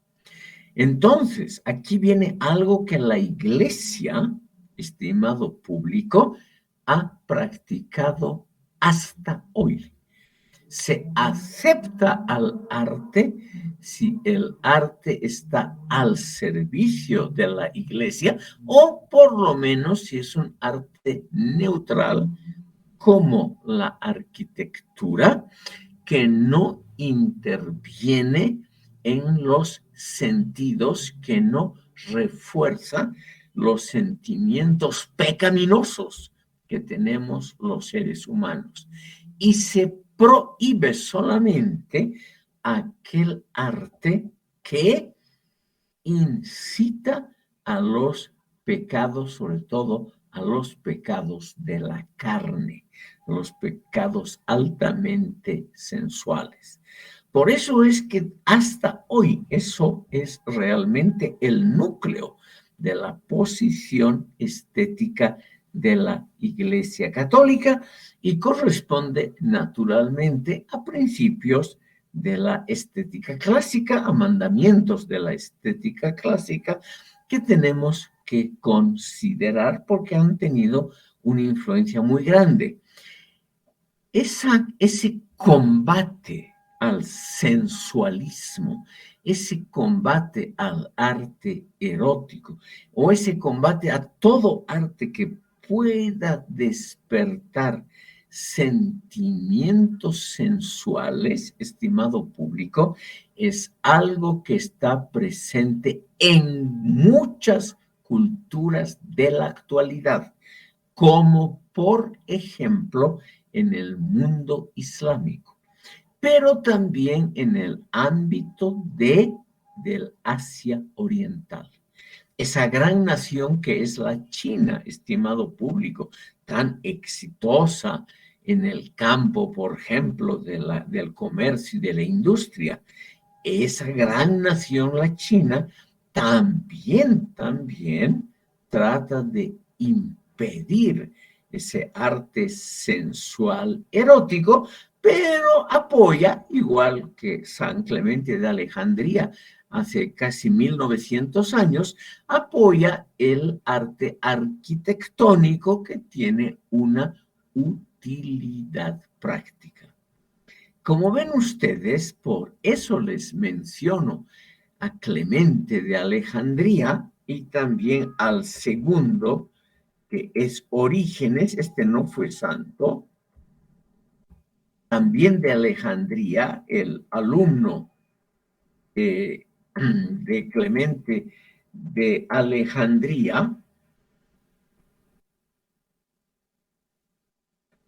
Entonces, aquí viene algo que la Iglesia, estimado público, ha practicado hasta hoy. Se acepta al arte si el arte está al servicio de la Iglesia, o por lo menos si es un arte neutral, como la arquitectura, que no interviene en los sentidos, que no refuerza los sentimientos pecaminosos que tenemos los seres humanos. Y se prohíbe solamente aquel arte que incita a los pecados, sobre todo a los pecados de la carne, los pecados altamente sensuales. Por eso es que hasta hoy eso es realmente el núcleo de la posición estética de la Iglesia Católica y corresponde naturalmente a principios de la estética clásica, a mandamientos de la estética clásica que tenemos que considerar porque han tenido una influencia muy grande. Ese combate al sensualismo, ese combate al arte erótico o ese combate a todo arte que pueda despertar sentimientos sensuales, estimado público, es algo que está presente en muchas culturas de la actualidad. como por ejemplo en el mundo islámico, pero también en el ámbito del Asia Oriental. Esa gran nación que es la China, estimado público, tan exitosa en el campo, por ejemplo, del comercio y de la industria. Esa gran nación, la China, también trata de impedir ese arte sensual erótico, pero apoya, igual que San Clemente de Alejandría hace casi 1900 años, apoya el arte arquitectónico que tiene una utilidad práctica. Como ven ustedes, por eso les menciono a Clemente de Alejandría y también al segundo, que es Orígenes, este no fue santo, también de Alejandría, el alumno de Clemente de Alejandría.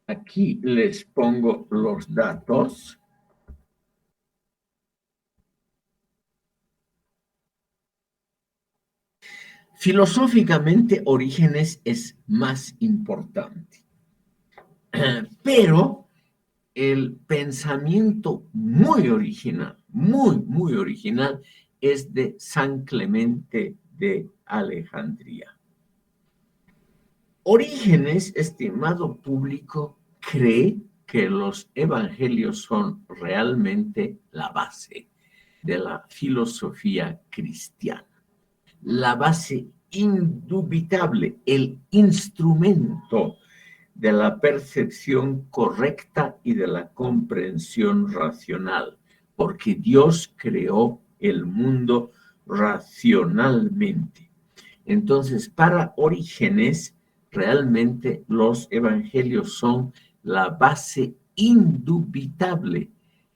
Aquí les pongo los datos. Filosóficamente, Orígenes es más importante, pero el pensamiento muy original, muy original, es de San Clemente de Alejandría. Orígenes, estimado público, cree que los evangelios son realmente la base de la filosofía cristiana, la base indubitable, el instrumento de la percepción correcta y de la comprensión racional, porque Dios creó el mundo racionalmente. Entonces, para Orígenes, realmente los evangelios son la base indubitable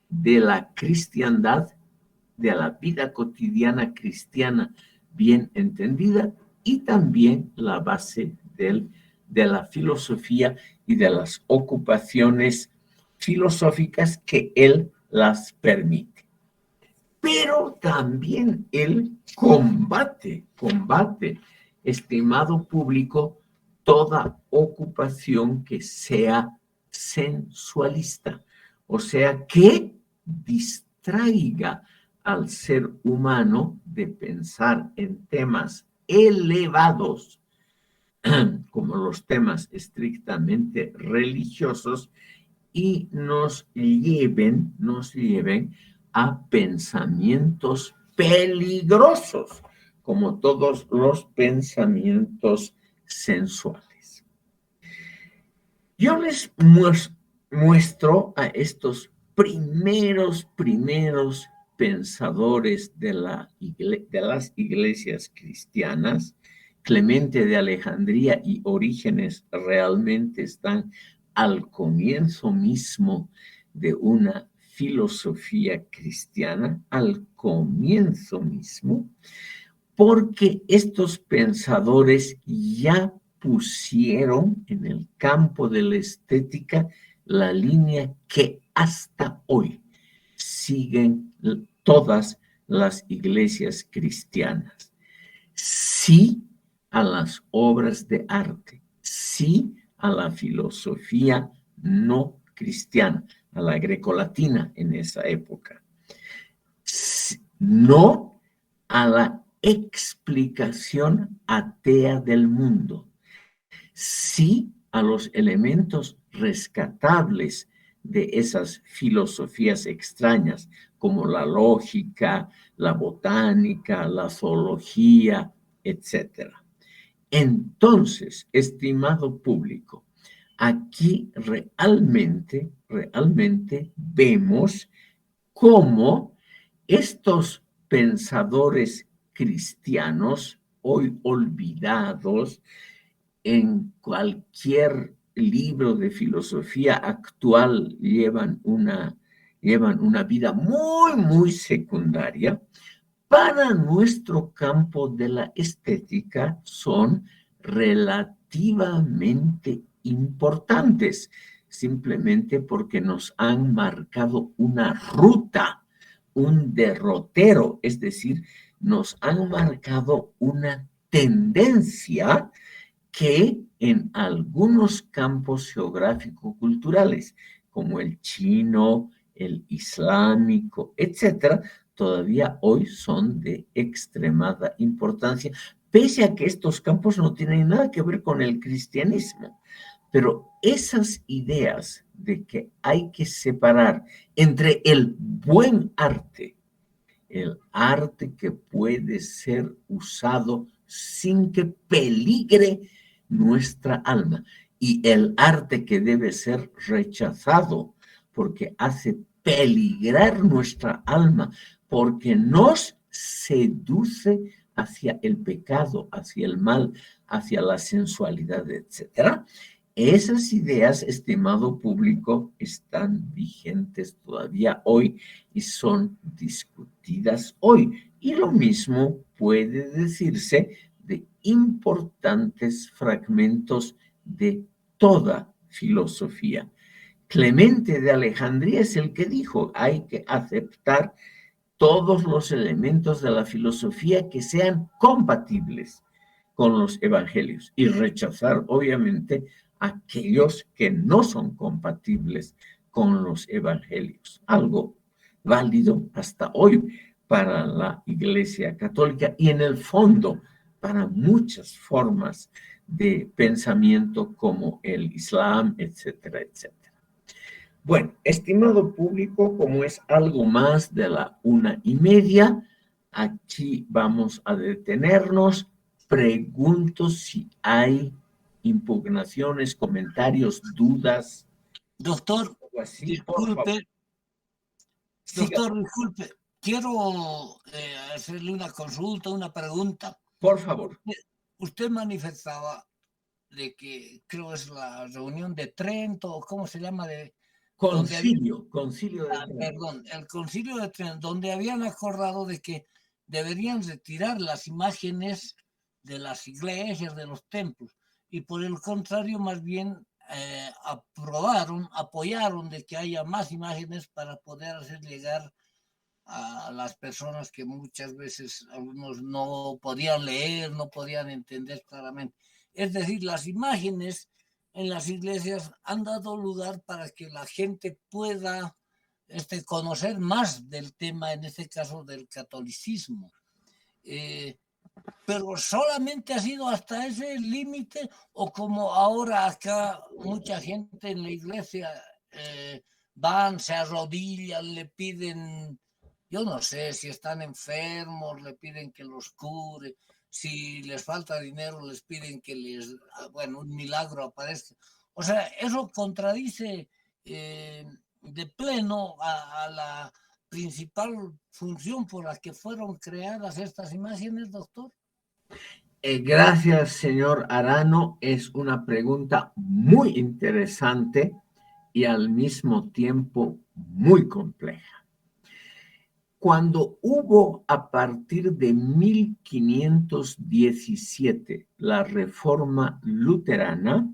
de la cristiandad, de la vida cotidiana cristiana bien entendida y también la base de la filosofía y de las ocupaciones filosóficas que él las permite. Pero también él combate, estimado público, toda ocupación que sea sensualista, o sea, que distraiga al ser humano de pensar en temas elevados, como los temas estrictamente religiosos, y nos lleven a pensamientos peligrosos, como todos los pensamientos sensuales. Yo les muestro a estos primeros pensadores de las iglesias cristianas. Clemente de Alejandría y Orígenes realmente están al comienzo mismo de una filosofía cristiana, al comienzo mismo, porque estos pensadores ya pusieron en el campo de la estética la línea que hasta hoy siguen todas las iglesias cristianas. Sí a las obras de arte, sí a la filosofía no cristiana, a la grecolatina en esa época. No a la explicación atea del mundo, sí a los elementos rescatables de esas filosofías extrañas, como la lógica, la botánica, la zoología, etc. Entonces, estimado público, aquí realmente vemos cómo estos pensadores cristianos, hoy olvidados en cualquier libro de filosofía actual, llevan una vida muy secundaria. Para nuestro campo de la estética son relativamente importantes, simplemente porque nos han marcado una ruta, un derrotero, es decir, nos han marcado una tendencia que en algunos campos geográfico-culturales, como el chino, el islámico, etcétera, todavía hoy son de extremada importancia, pese a que estos campos no tienen nada que ver con el cristianismo. Pero esas ideas de que hay que separar entre el buen arte, el arte que puede ser usado sin que peligre nuestra alma, y el arte que debe ser rechazado porque hace peligrar nuestra alma, porque nos seduce hacia el pecado, hacia el mal, hacia la sensualidad, etcétera. Esas ideas, estimado público, están vigentes todavía hoy y son discutidas hoy. Y lo mismo puede decirse de importantes fragmentos de toda filosofía. Clemente de Alejandría es el que dijo, hay que aceptar todos los elementos de la filosofía que sean compatibles con los evangelios y rechazar, obviamente, aquellos que no son compatibles con los evangelios. Algo válido hasta hoy para la Iglesia Católica y en el fondo para muchas formas de pensamiento como el Islam, etcétera, etcétera. Bueno, estimado público, como es algo más de la 1:30, aquí vamos a detenernos. Pregunto si hay impugnaciones, comentarios, dudas.
Doctor,
Algo así,
disculpe,
siga,
doctor, disculpe, quiero hacerle una consulta, una pregunta.
por favor.
Usted manifestaba de que creo es la reunión de Trento, ¿cómo se llama?
Concilio de Trento.
Perdón, el concilio de Trento, donde habían acordado de que deberían retirar las imágenes de las iglesias, de los templos, y por el contrario, más bien apoyaron de que haya más imágenes para poder hacer llegar a las personas que muchas veces algunos no podían leer, no podían entender claramente. Es decir, las imágenes en las iglesias han dado lugar para que la gente pueda conocer más del tema, en este caso del catolicismo. Pero solamente ha sido hasta ese límite, o como ahora acá mucha gente en la iglesia van, se arrodillan, le piden, yo no sé si están enfermos, le piden que los cure, si les falta dinero les piden que bueno, un milagro aparezca. O sea, eso contradice de pleno a la principal función por la que fueron creadas estas imágenes, doctor.
Gracias, señor Arano. Es una pregunta muy interesante y al mismo tiempo muy compleja. Cuando hubo a partir de 1517 la reforma luterana,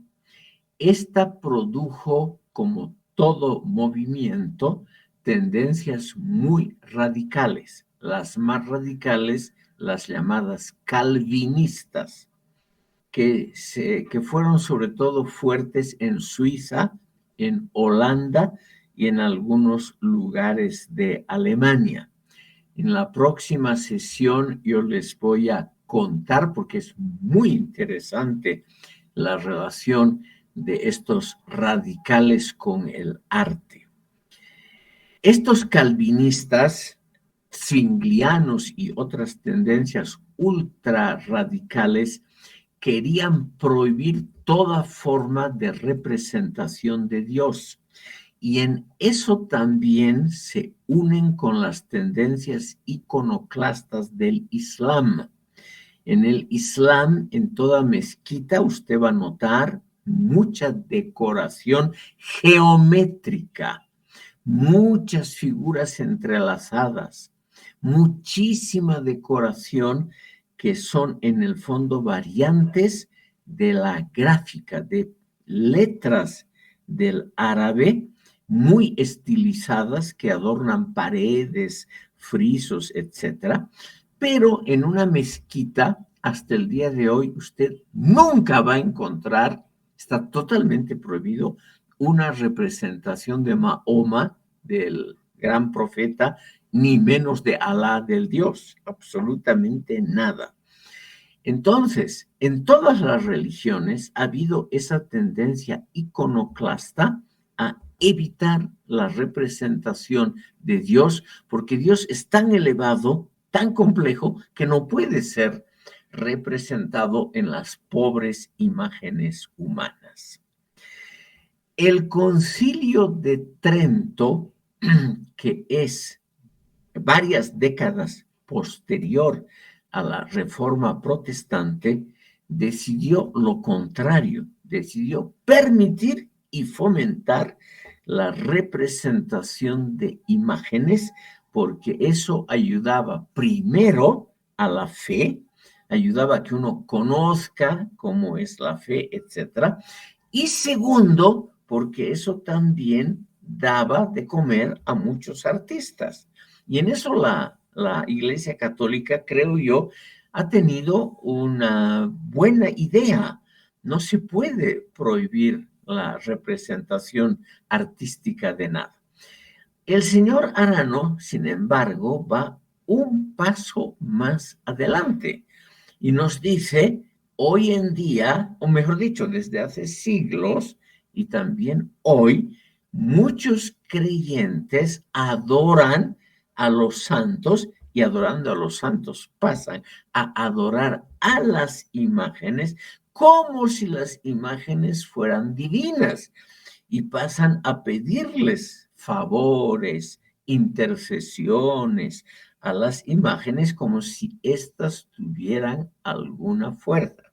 esta produjo, como todo movimiento, tendencias muy radicales. Las más radicales, las llamadas calvinistas, que fueron sobre todo fuertes en Suiza, en Holanda y en algunos lugares de Alemania. En la próxima sesión yo les voy a contar, porque es muy interesante la relación de estos radicales con el arte. Estos calvinistas, zwinglianos y otras tendencias ultra radicales querían prohibir toda forma de representación de Dios. Y en eso también se unen con las tendencias iconoclastas del Islam. En el Islam, en toda mezquita, usted va a notar mucha decoración geométrica, muchas figuras entrelazadas, muchísima decoración que son en el fondo variantes de la gráfica, de letras del árabe muy estilizadas que adornan paredes, frisos, etcétera, pero en una mezquita hasta el día de hoy usted nunca va a encontrar, está totalmente prohibido, una representación de Mahoma, del gran profeta, ni menos de Alá, del Dios, absolutamente nada. Entonces, en todas las religiones ha habido esa tendencia iconoclasta a evitar la representación de Dios, porque Dios es tan elevado, tan complejo, que no puede ser representado en las pobres imágenes humanas. El Concilio de Trento, que es varias décadas posterior a la Reforma Protestante, decidió lo contrario, decidió permitir y fomentar la representación de imágenes, porque eso ayudaba primero a la fe, ayudaba a que uno conozca cómo es la fe, etcétera, y segundo, porque eso también daba de comer a muchos artistas. Y en eso la Iglesia Católica, creo yo, ha tenido una buena idea. No se puede prohibir la representación artística de nada. El señor Arano, sin embargo, va un paso más adelante y nos dice, hoy en día, o mejor dicho, desde hace siglos y también hoy, muchos creyentes adoran a los santos y adorando a los santos pasan a adorar a las imágenes como si las imágenes fueran divinas y pasan a pedirles favores, intercesiones a las imágenes como si éstas tuvieran alguna fuerza.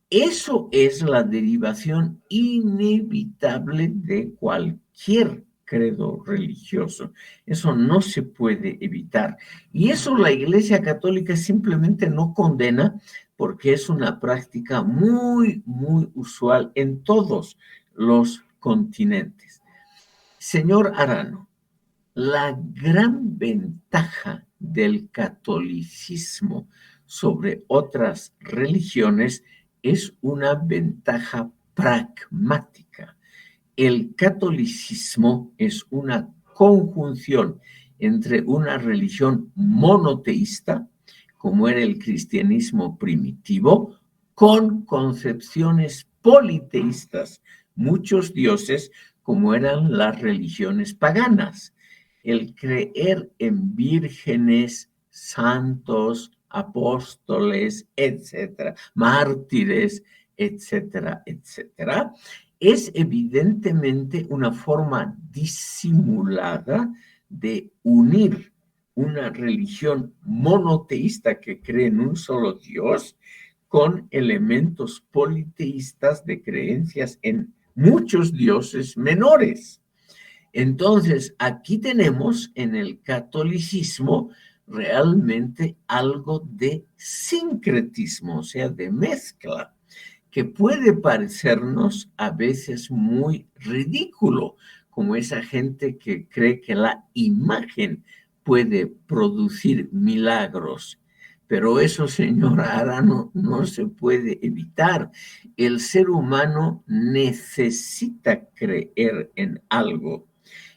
Eso es la derivación inevitable de cualquier credo religioso. Eso no se puede evitar. Y eso la Iglesia Católica simplemente no condena porque es una práctica muy, muy usual en todos los continentes. Señor Arano, la gran ventaja del catolicismo sobre otras religiones es una ventaja pragmática. El catolicismo es una conjunción entre una religión monoteísta, como era el cristianismo primitivo, con concepciones politeístas, muchos dioses, como eran las religiones paganas. El creer en vírgenes, santos, apóstoles, etcétera, mártires, etcétera, etcétera, es evidentemente una forma disimulada de unir una religión monoteísta que cree en un solo Dios con elementos politeístas de creencias en muchos dioses menores. Entonces, aquí tenemos en el catolicismo realmente algo de sincretismo, o sea, de mezcla, que puede parecernos a veces muy ridículo, como esa gente que cree que la imagen puede producir milagros. Pero eso, señora Arano, no se puede evitar. El ser humano necesita creer en algo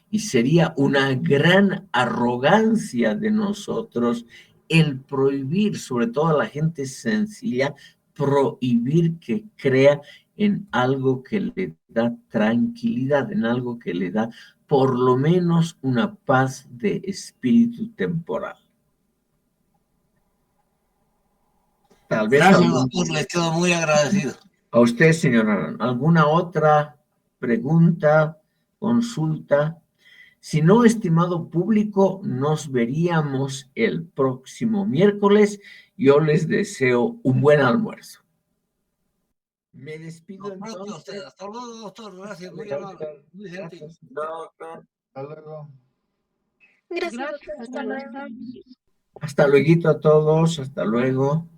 y sería una gran arrogancia de nosotros el prohibir, sobre todo a la gente sencilla, prohibir que crea en algo que le da tranquilidad, en algo que le da por lo menos una paz de espíritu temporal. Tal vez
gracias, doctor, le quedo muy agradecido.
A usted, señora, ¿alguna otra pregunta, consulta? Si no, estimado público, nos veríamos el próximo miércoles. Yo les deseo un buen almuerzo. Me despido entonces.
Hasta luego, doctor. Gracias, muy amable. Muy gentil.
Gracias, doctor.
Hasta luego.
Gracias, doctor. Hasta luego.
Hasta luego a todos. Hasta luego.